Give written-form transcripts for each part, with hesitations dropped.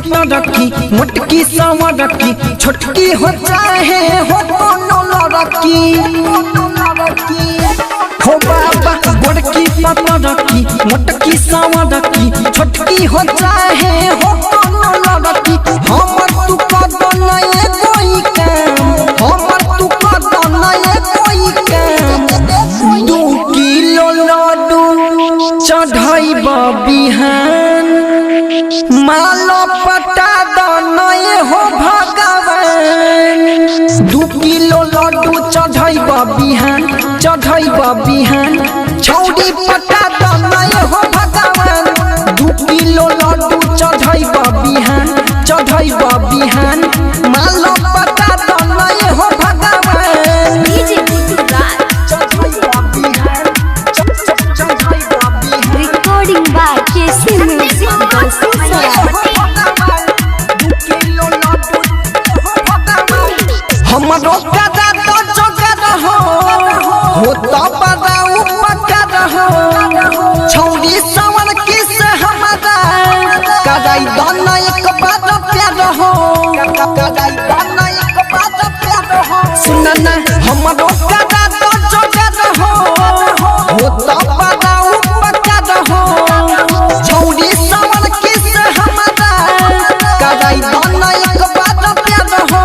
पता रखी मोटकी सवा रखी छोटकी हो चाहे हो कोनो लड़की हो बाबा बड़की पता रखी मोटकी सवा रखी छोटकी हो चाहे हो कोनो लड़की हमर तू कदम नए कोई काम हमर तू कदम नए कोई काम 2 किलो लड्डू चढ़ाई बिहान मालो पटा दनए हो भगवान 2 किलो लड्डू चढ़ाई बिहान छौड़ी पटा दनए हो भगवान 2 किलो लड्डू चढ़ाई बिहान मालो पटा दनए हो भगवान recording by KC Music हमरो कदा तो जोगर हो तो बदाऊ पकड़ हो छौड़ी सवन किस हमारा कदाई दाना एक बात प्यार हो सुनना हमरो कदा तो जोगर हो तो बदाऊ पकड़ हो छौड़ी सवन किस हमारा कदाई दाना एक बात प्यार हो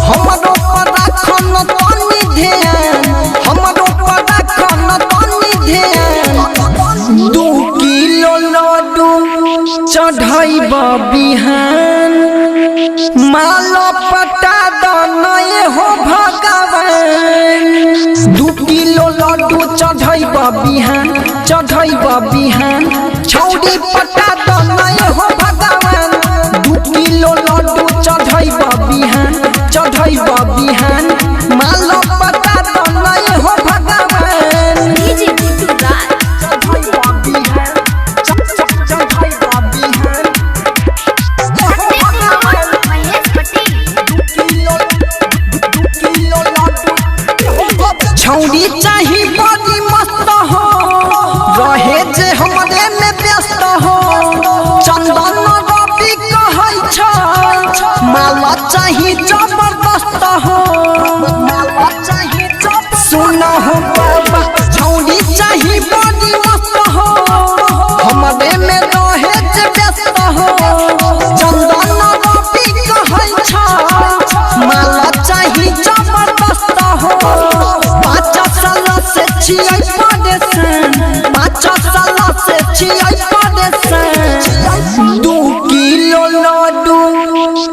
हमरो पर राखन तनी ध्यान 2 किलो लड्डू चढ़ाई बिहान मालो पटा दनए हो भगवान 2 किलो लड्डू चढ़ाई बिहान छौड़ी पटा दनए हो भगवान 2 किलो लड्डू चढ़ाई बिहान मालो पटा दनए हो भगवान छौड़ी चाही बड़ी मस्त हो रहे जे हमरे में व्यस्त हो चंदन रवि कहै छ माला चाही जबरदस्त हो सुन हो बाबा छौड़ी चाही बड़ी मस्त हो हमरे में रहे जे व्यस्त हो चंदन रवि कहै छ माला चाही जबरदस्त हो 5 साल से छियै परेशान 2 किलो लड्डू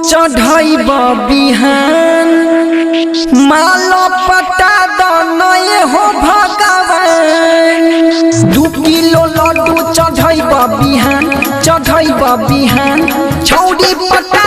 चढ़ाई बिहान मालो पटा दनए हो भगवान 2 किलो लड्डू चढ़ाई बिहान छौड़ी पटा